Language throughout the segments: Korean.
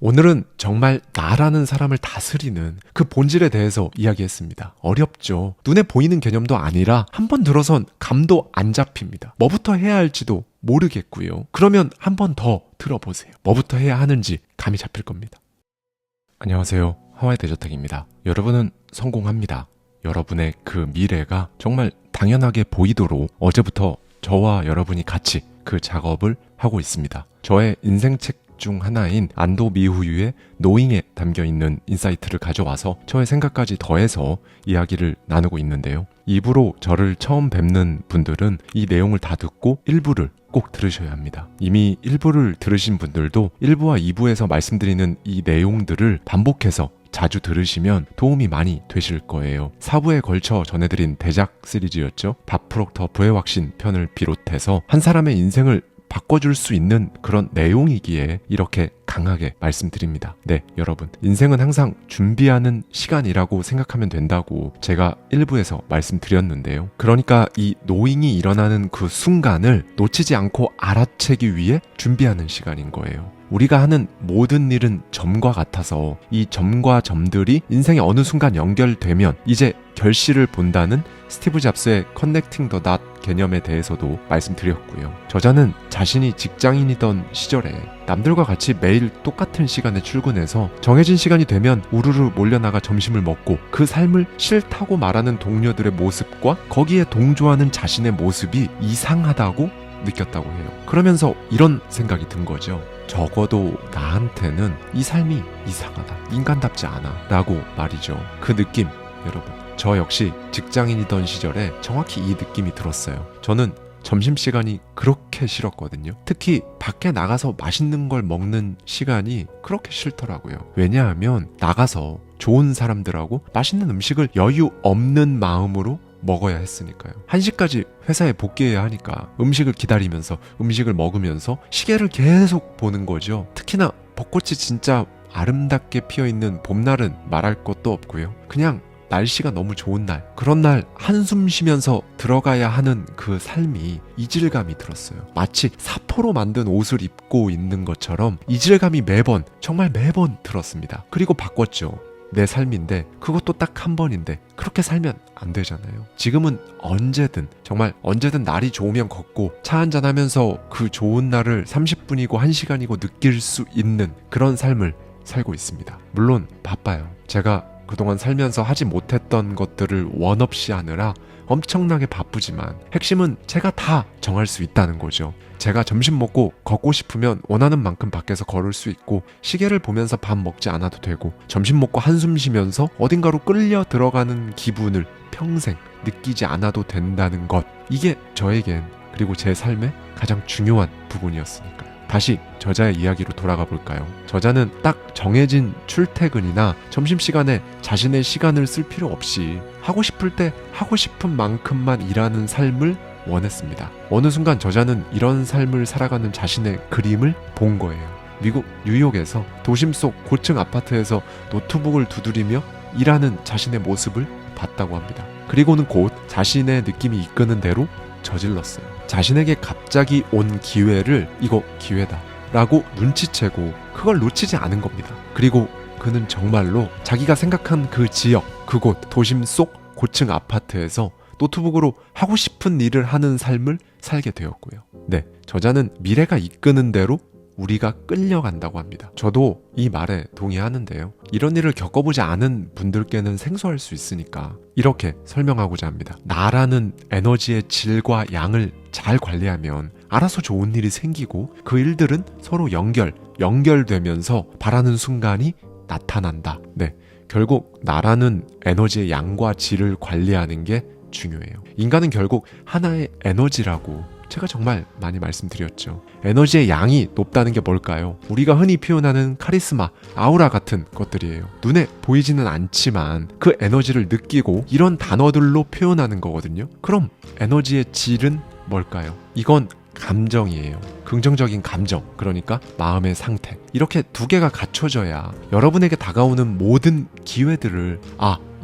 오늘은 정말 나라는 사람을 다스리는 그 본질에 대해서 이야기했습니다. 어렵죠. 눈에 보이는 개념도 아니라 한번 들어선 감도 안 잡힙니다. 뭐부터 해야 할지도 모르겠고요. 그러면 한번 더 들어보세요. 뭐부터 해야 하는지 감이 잡힐 겁니다. 안녕하세요. 하와이 대저택입니다. 여러분은 성공합니다. 여러분의 그 미래가 정말 당연하게 보이도록 어제부터 저와 여러분이 같이 그 작업을 하고 있습니다. 저의 인생책 중 하나인 안도 미후유의 노잉에 담겨있는 인사이트를 가져와서 저의 생각까지 더해서 이야기를 나누고 있는데요. 2부로 저를 처음 뵙는 분들은 이 내용을 다 듣고 1부를 꼭 들으셔야 합니다. 이미 1부를 들으신 분들도 1부와 2부에서 말씀드리는 이 내용들을 반복해서 자주 들으시면 도움이 많이 되실 거예요. 4부에 걸쳐 전해드린 대작 시리즈였죠. 밥 프록터 부의 확신 편을 비롯해서 한 사람의 인생을 바꿔줄 수 있는 그런 내용이기에 이렇게 강하게 말씀드립니다. 네, 여러분. 인생은 항상 준비하는 시간이라고 생각하면 된다고 제가 1부에서 말씀드렸는데요. 그러니까 이 노잉이 일어나는 그 순간을 놓치지 않고 알아채기 위해 준비하는 시간인 거예요. 우리가 하는 모든 일은 점과 같아서 이 점과 점들이 인생의 어느 순간 연결되면 이제 결실을 본다는 스티브 잡스의 커넥팅 더 닷 개념에 대해서도 말씀드렸고요. 저자는 자신이 직장인이던 시절에 남들과 같이 매일 똑같은 시간에 출근해서 정해진 시간이 되면 우르르 몰려나가 점심을 먹고 그 삶을 싫다고 말하는 동료들의 모습과 거기에 동조하는 자신의 모습이 이상하다고 느꼈다고 해요. 그러면서 이런 생각이 든 거죠. 적어도 나한테는 이 삶이 이상하다, 인간답지 않아 라고 말이죠. 그 느낌, 여러분, 저 역시 직장인이던 시절에 정확히 이 느낌이 들었어요. 저는 점심시간이 그렇게 싫었거든요. 특히 밖에 나가서 맛있는 걸 먹는 시간이 그렇게 싫더라고요. 왜냐하면 나가서 좋은 사람들하고 맛있는 음식을 여유 없는 마음으로 먹어야 했으니까요. 1시까지 회사에 복귀해야 하니까 음식을 기다리면서 음식을 먹으면서 시계를 계속 보는 거죠. 특히나 벚꽃이 진짜 아름답게 피어있는 봄날은 말할 것도 없고요. 그냥 날씨가 너무 좋은 날, 그런 날 한숨 쉬면서 들어가야 하는 그 삶이 이질감이 들었어요. 마치 사포로 만든 옷을 입고 있는 것처럼 이질감이 매번, 정말 매번 들었습니다. 그리고 바꿨죠. 내 삶인데 그것도 딱 한 번인데 그렇게 살면 안 되잖아요. 지금은 언제든, 정말 언제든 날이 좋으면 걷고 차 한잔 하면서 그 좋은 날을 30분이고 1시간이고 느낄 수 있는 그런 삶을 살고 있습니다. 물론 바빠요. 제가 그동안 살면서 하지 못했던 것들을 원 없이 하느라 엄청나게 바쁘지만 핵심은 제가 다 정할 수 있다는 거죠. 제가 점심 먹고 걷고 싶으면 원하는 만큼 밖에서 걸을 수 있고 시계를 보면서 밥 먹지 않아도 되고 점심 먹고 한숨 쉬면서 어딘가로 끌려 들어가는 기분을 평생 느끼지 않아도 된다는 것, 이게 저에겐 그리고 제 삶의 가장 중요한 부분이었으니까요. 다시 저자의 이야기로 돌아가 볼까요? 저자는 딱 정해진 출퇴근이나 점심시간에 자신의 시간을 쓸 필요 없이 하고 싶을 때 하고 싶은 만큼만 일하는 삶을 원했습니다. 어느 순간 저자는 이런 삶을 살아가는 자신의 그림을 본 거예요. 미국 뉴욕에서 도심 속 고층 아파트에서 노트북을 두드리며 일하는 자신의 모습을 봤다고 합니다. 그리고는 곧 자신의 느낌이 이끄는 대로 저질렀어요. 자신에게 갑자기 온 기회를 이거 기회다 라고 눈치채고 그걸 놓치지 않은 겁니다. 그리고 그는 정말로 자기가 생각한 그 지역, 그곳, 도심 속 고층 아파트에서 노트북으로 하고 싶은 일을 하는 삶을 살게 되었고요. 네, 저자는 미래가 이끄는 대로 우리가 끌려간다고 합니다. 저도 이 말에 동의하는데요. 이런 일을 겪어보지 않은 분들께는 생소할 수 있으니까 이렇게 설명하고자 합니다. 나라는 에너지의 질과 양을 잘 관리하면 알아서 좋은 일이 생기고 그 일들은 서로 연결되면서 바라는 순간이 나타난다. 네, 결국 나라는 에너지의 양과 질을 관리하는 게 중요해요. 인간은 결국 하나의 에너지라고 제가 정말 많이 말씀드렸죠. 에너지의 양이 높다는 게 뭘까요? 우리가 흔히 표현하는 카리스마, 아우라 같은 것들이에요. 눈에 보이지는 않지만 그 에너지를 느끼고 이런 단어들로 표현하는 거거든요. 그럼 에너지의 질은 뭘까요? 이건 감정이에요. 긍정적인 감정, 그러니까 마음의 상태. 이렇게 두 개가 갖춰져야 여러분에게 다가오는 모든 기회들을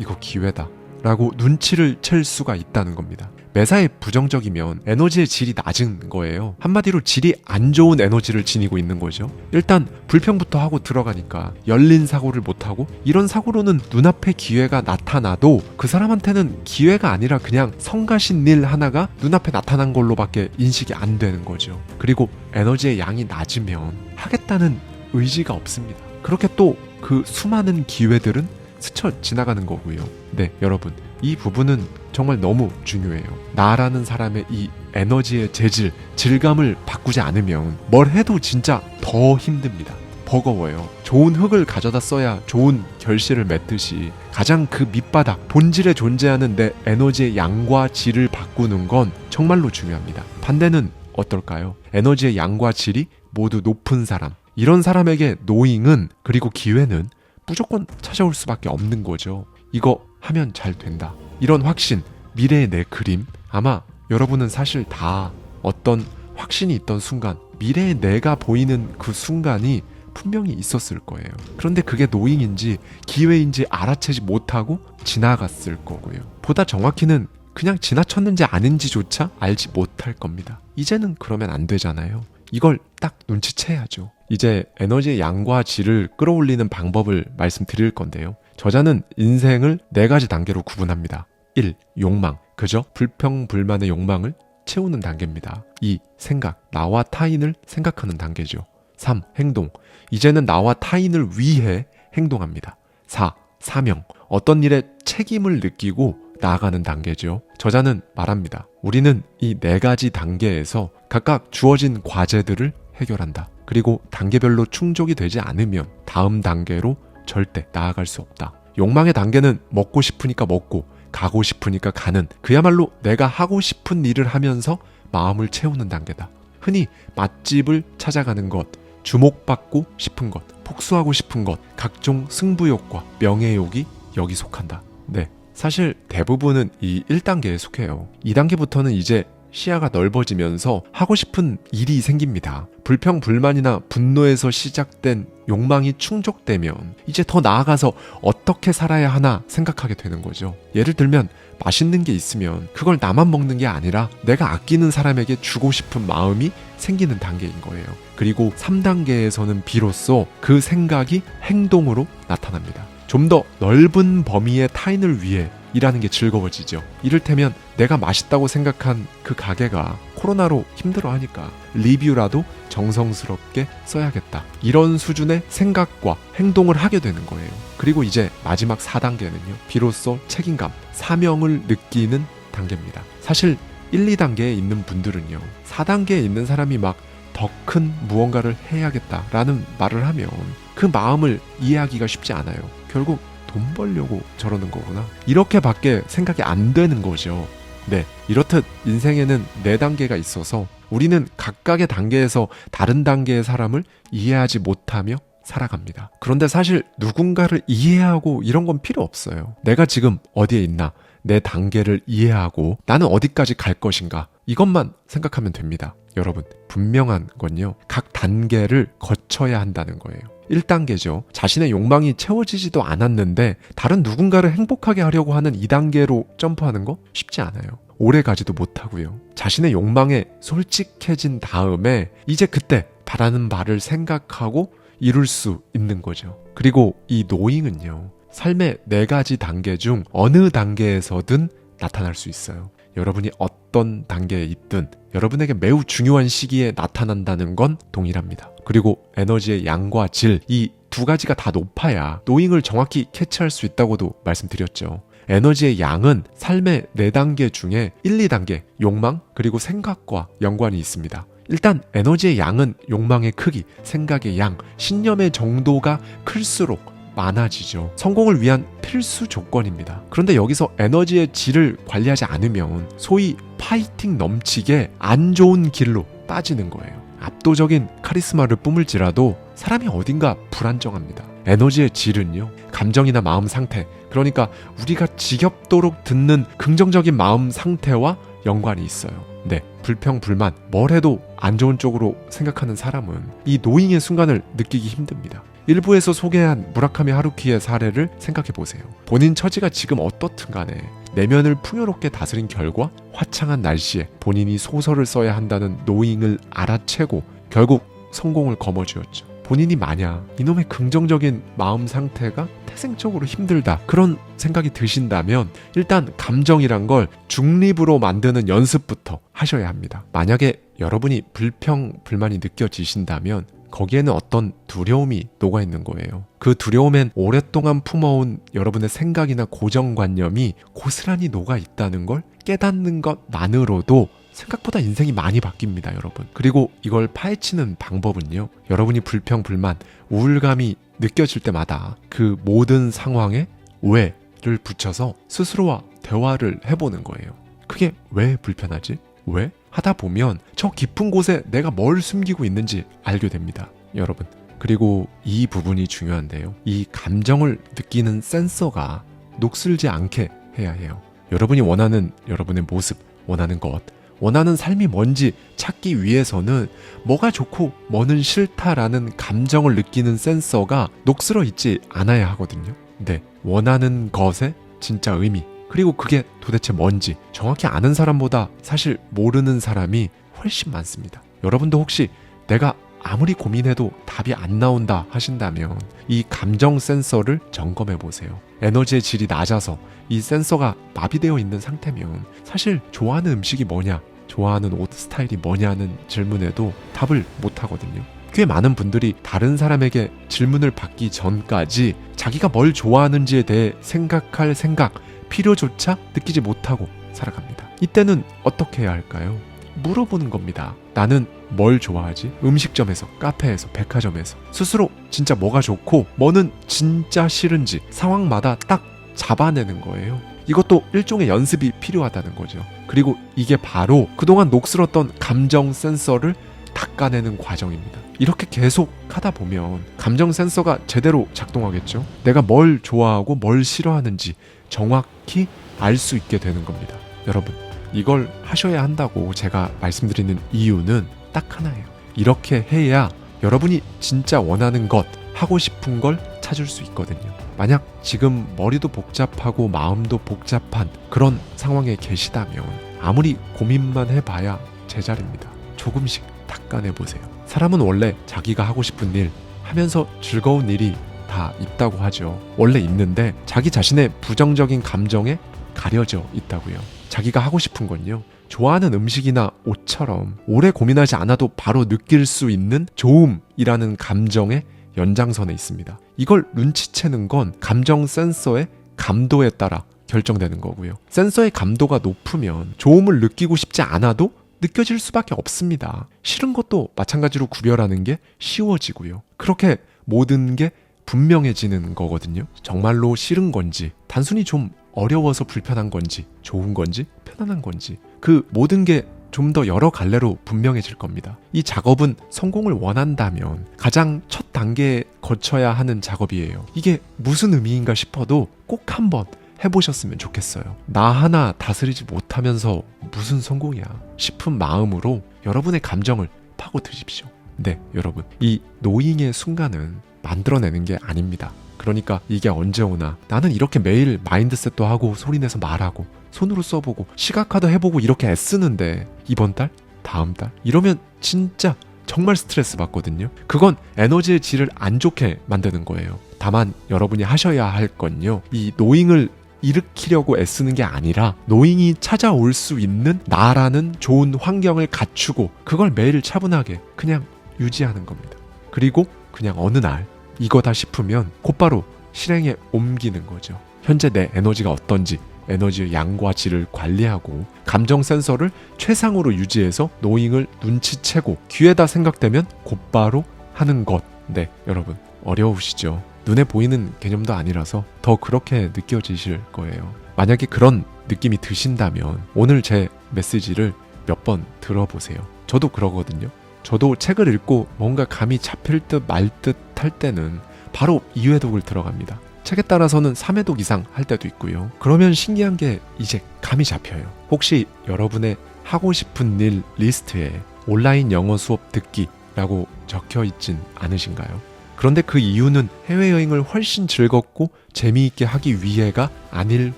이거 기회다 라고 눈치를 챌 수가 있다는 겁니다. 매사에 부정적이면 에너지의 질이 낮은 거예요. 한마디로 질이 안 좋은 에너지를 지니고 있는 거죠. 일단 불평부터 하고 들어가니까 열린 사고를 못하고, 이런 사고로는 눈앞에 기회가 나타나도 그 사람한테는 기회가 아니라 그냥 성가신 일 하나가 눈앞에 나타난 걸로밖에 인식이 안 되는 거죠. 그리고 에너지의 양이 낮으면 하겠다는 의지가 없습니다. 그렇게 또 그 수많은 기회들은 스쳐 지나가는 거고요. 네, 여러분, 이 부분은 정말 너무 중요해요. 나라는 사람의 이 에너지의 재질, 질감을 바꾸지 않으면 뭘 해도 진짜 더 힘듭니다. 버거워요. 좋은 흙을 가져다 써야 좋은 결실을 맺듯이 가장 그 밑바닥, 본질에 존재하는 내 에너지의 양과 질을 바꾸는 건 정말로 중요합니다. 반대는 어떨까요? 에너지의 양과 질이 모두 높은 사람, 이런 사람에게 노잉은, 그리고 기회는 무조건 찾아올 수밖에 없는 거죠. 이거 하면 잘 된다, 이런 확신, 미래의 내 그림, 아마 여러분은 사실 다 어떤 확신이 있던 순간, 미래의 내가 보이는 그 순간이 분명히 있었을 거예요. 그런데 그게 노잉인지 기회인지 알아채지 못하고 지나갔을 거고요. 보다 정확히는 그냥 지나쳤는지 아닌지조차 알지 못할 겁니다. 이제는 그러면 안 되잖아요. 이걸 딱 눈치채야죠. 이제 에너지의 양과 질을 끌어올리는 방법을 말씀드릴 건데요. 저자는 인생을 4가지 단계로 구분합니다. 1. 욕망. 그저 불평불만의 욕망을 채우는 단계입니다. 2. 생각. 나와 타인을 생각하는 단계죠. 3. 행동. 이제는 나와 타인을 위해 행동합니다. 4. 사명. 어떤 일에 책임을 느끼고 나아가는 단계죠. 저자는 말합니다. 우리는 이 4가지 단계에서 각각 주어진 과제들을 해결한다. 그리고 단계별로 충족이 되지 않으면 다음 단계로 절대 나아갈 수 없다. 욕망의 단계는 먹고 싶으니까 먹고 가고 싶으니까 가는, 그야말로 내가 하고 싶은 일을 하면서 마음을 채우는 단계다. 흔히 맛집을 찾아가는 것, 주목받고 싶은 것, 복수하고 싶은 것, 각종 승부욕과 명예욕이 여기 속한다. 네, 사실 대부분은 이 1단계에 속해요. 2단계부터는 이제 시야가 넓어지면서 하고 싶은 일이 생깁니다. 불평불만이나 분노에서 시작된 욕망이 충족되면 이제 더 나아가서 어떻게 살아야 하나 생각하게 되는 거죠. 예를 들면 맛있는 게 있으면 그걸 나만 먹는 게 아니라 내가 아끼는 사람에게 주고 싶은 마음이 생기는 단계인 거예요. 그리고 3단계에서는 비로소 그 생각이 행동으로 나타납니다. 좀 더 넓은 범위의 타인을 위해 일하는 게 즐거워지죠. 이를테면 내가 맛있다고 생각한 그 가게가 코로나로 힘들어하니까 리뷰라도 정성스럽게 써야겠다, 이런 수준의 생각과 행동을 하게 되는 거예요. 그리고 이제 마지막 4단계는요, 비로소 책임감, 사명을 느끼는 단계입니다. 사실 1, 2단계에 있는 분들은요, 4단계에 있는 사람이 막 더 큰 무언가를 해야겠다라는 말을 하면 그 마음을 이해하기가 쉽지 않아요. 결국 돈 벌려고 저러는 거구나, 이렇게밖에 생각이 안 되는 거죠. 네, 이렇듯 인생에는 4단계가 있어서 우리는 각각의 단계에서 다른 단계의 사람을 이해하지 못하며 살아갑니다. 그런데 사실 누군가를 이해하고 이런 건 필요 없어요. 내가 지금 어디에 있나, 내 단계를 이해하고 나는 어디까지 갈 것인가, 이것만 생각하면 됩니다. 여러분, 분명한 건요, 각 단계를 거쳐야 한다는 거예요. 1단계죠. 자신의 욕망이 채워지지도 않았는데 다른 누군가를 행복하게 하려고 하는 2단계로 점프하는 거 쉽지 않아요. 오래 가지도 못하고요. 자신의 욕망에 솔직해진 다음에 이제 그때 바라는 바를 생각하고 이룰 수 있는 거죠. 그리고 이 노잉은요, 삶의 4가지 단계 중 어느 단계에서든 나타날 수 있어요. 여러분이 어떤 단계에 있든 여러분에게 매우 중요한 시기에 나타난다는 건 동일합니다. 그리고 에너지의 양과 질, 이 2가지가 다 높아야 노잉을 정확히 캐치할 수 있다고도 말씀드렸죠. 에너지의 양은 삶의 4단계 중에 1, 2단계, 욕망, 그리고 생각과 연관이 있습니다. 일단 에너지의 양은 욕망의 크기, 생각의 양, 신념의 정도가 클수록 많아지죠. 성공을 위한 필수 조건입니다. 그런데 여기서 에너지의 질을 관리하지 않으면 소위 파이팅 넘치게 안 좋은 길로 빠지는 거예요. 압도적인 카리스마를 뿜을지라도 사람이 어딘가 불안정합니다. 에너지의 질은요, 감정이나 마음 상태, 그러니까 우리가 지겹도록 듣는 긍정적인 마음 상태와 연관이 있어요. 네, 불평불만, 뭘 해도 안 좋은 쪽으로 생각하는 사람은 이 노잉의 순간을 느끼기 힘듭니다. 일부에서 소개한 무라카미 하루키의 사례를 생각해보세요. 본인 처지가 지금 어떻든 간에 내면을 풍요롭게 다스린 결과 화창한 날씨에 본인이 소설을 써야 한다는 노잉을 알아채고 결국 성공을 거머쥐었죠. 본인이 만약 이놈의 긍정적인 마음 상태가 태생적으로 힘들다 그런 생각이 드신다면 일단 감정이란 걸 중립으로 만드는 연습부터 하셔야 합니다. 만약에 여러분이 불평불만이 느껴지신다면 거기에는 어떤 두려움이 녹아있는 거예요. 그 두려움엔 오랫동안 품어온 여러분의 생각이나 고정관념이 고스란히 녹아있다는 걸 깨닫는 것만으로도 생각보다 인생이 많이 바뀝니다, 여러분. 그리고 이걸 파헤치는 방법은요. 여러분이 불평, 불만, 우울감이 느껴질 때마다 그 모든 상황에 왜를 붙여서 스스로와 대화를 해보는 거예요. 그게 왜 불편하지? 왜? 하다 보면 저 깊은 곳에 내가 뭘 숨기고 있는지 알게 됩니다, 여러분. 그리고 이 부분이 중요한데요. 이 감정을 느끼는 센서가 녹슬지 않게 해야 해요. 여러분이 원하는 여러분의 모습, 원하는 것, 원하는 삶이 뭔지 찾기 위해서는 뭐가 좋고 뭐는 싫다라는 감정을 느끼는 센서가 녹슬어 있지 않아야 하거든요. 네, 원하는 것의 진짜 의미, 그리고 그게 도대체 뭔지 정확히 아는 사람보다 사실 모르는 사람이 훨씬 많습니다. 여러분도 혹시 내가 아무리 고민해도 답이 안 나온다 하신다면 이 감정 센서를 점검해 보세요. 에너지의 질이 낮아서 이 센서가 마비되어 있는 상태면 사실 좋아하는 음식이 뭐냐, 좋아하는 옷 스타일이 뭐냐는 질문에도 답을 못 하거든요. 꽤 많은 분들이 다른 사람에게 질문을 받기 전까지 자기가 뭘 좋아하는지에 대해 생각할 생각, 필요조차 느끼지 못하고 살아갑니다. 이때는 어떻게 해야 할까요? 물어보는 겁니다. 나는 뭘 좋아하지? 음식점에서, 카페에서, 백화점에서 스스로 진짜 뭐가 좋고 뭐는 진짜 싫은지 상황마다 딱 잡아내는 거예요. 이것도 일종의 연습이 필요하다는 거죠. 그리고 이게 바로 그동안 녹슬었던 감정 센서를 닦아내는 과정입니다. 이렇게 계속 하다 보면 감정 센서가 제대로 작동하겠죠. 내가 뭘 좋아하고 뭘 싫어하는지 정확히 알 수 있게 되는 겁니다. 여러분, 이걸 하셔야 한다고 제가 말씀드리는 이유는 딱 하나예요. 이렇게 해야 여러분이 진짜 원하는 것, 하고 싶은 걸 찾을 수 있거든요. 만약 지금 머리도 복잡하고 마음도 복잡한 그런 상황에 계시다면 아무리 고민만 해봐야 제자리입니다. 조금씩 닦아내보세요. 사람은 원래 자기가 하고 싶은 일, 하면서 즐거운 일이 다 있다고 하죠. 원래 있는데 자기 자신의 부정적인 감정에 가려져 있다고요. 자기가 하고 싶은 건요, 좋아하는 음식이나 옷처럼 오래 고민하지 않아도 바로 느낄 수 있는 좋음이라는 감정의 연장선에 있습니다. 이걸 눈치채는 건 감정 센서의 감도에 따라 결정되는 거고요. 센서의 감도가 높으면 좋음을 느끼고 싶지 않아도 느껴질 수밖에 없습니다. 싫은 것도 마찬가지로 구별하는 게 쉬워지고요. 그렇게 모든 게 분명해지는 거거든요. 정말로 싫은 건지, 단순히 좀 어려워서 불편한 건지, 좋은 건지, 편안한 건지, 그 모든 게 좀 더 여러 갈래로 분명해질 겁니다. 이 작업은 성공을 원한다면 가장 첫 단계에 거쳐야 하는 작업이에요. 이게 무슨 의미인가 싶어도 꼭 한번 해보셨으면 좋겠어요. 나 하나 다스리지 못하면서 무슨 성공이야 싶은 마음으로 여러분의 감정을 파고드십시오. 네, 여러분, 이 노잉의 순간은 만들어내는 게 아닙니다. 그러니까 이게 언제 오나, 나는 이렇게 매일 마인드셋도 하고 소리내서 말하고 손으로 써보고 시각화도 해보고 이렇게 애쓰는데 이번 달? 다음 달? 이러면 진짜 정말 스트레스 받거든요. 그건 에너지의 질을 안 좋게 만드는 거예요. 다만 여러분이 하셔야 할 건요, 이 노잉을 일으키려고 애쓰는 게 아니라 노잉이 찾아올 수 있는 나라는 좋은 환경을 갖추고 그걸 매일 차분하게 그냥 유지하는 겁니다. 그리고 그냥 어느 날 이거다 싶으면 곧바로 실행에 옮기는 거죠. 현재 내 에너지가 어떤지, 에너지의 양과 질을 관리하고 감정 센서를 최상으로 유지해서 노잉을 눈치채고 기회다 생각되면 곧바로 하는 것. 네, 여러분, 어려우시죠? 눈에 보이는 개념도 아니라서 더 그렇게 느껴지실 거예요. 만약에 그런 느낌이 드신다면 오늘 제 메시지를 몇 번 들어보세요. 저도 그러거든요. 저도 책을 읽고 뭔가 감이 잡힐 듯 말 듯 할 때는 바로 2회독을 들어갑니다. 책에 따라서는 3회독 이상 할 때도 있고요. 그러면 신기한 게 이제 감이 잡혀요. 혹시 여러분의 하고 싶은 일 리스트에 온라인 영어 수업 듣기라고 적혀 있진 않으신가요? 그런데 그 이유는 해외여행을 훨씬 즐겁고 재미있게 하기 위해가 아닐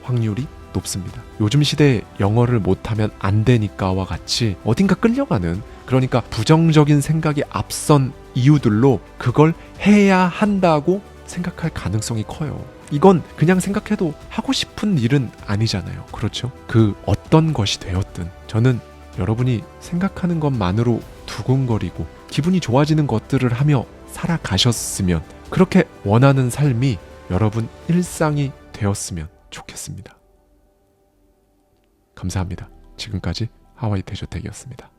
확률이 높습니다. 요즘 시대에 영어를 못하면 안 되니까와 같이 어딘가 끌려가는, 그러니까 부정적인 생각이 앞선 이유들로 그걸 해야 한다고 생각할 가능성이 커요. 이건 그냥 생각해도 하고 싶은 일은 아니잖아요. 그렇죠? 그 어떤 것이 되었든 저는 여러분이 생각하는 것만으로 두근거리고 기분이 좋아지는 것들을 하며 살아가셨으면, 그렇게 원하는 삶이 여러분 일상이 되었으면 좋겠습니다. 감사합니다. 지금까지 하와이 대저택이었습니다.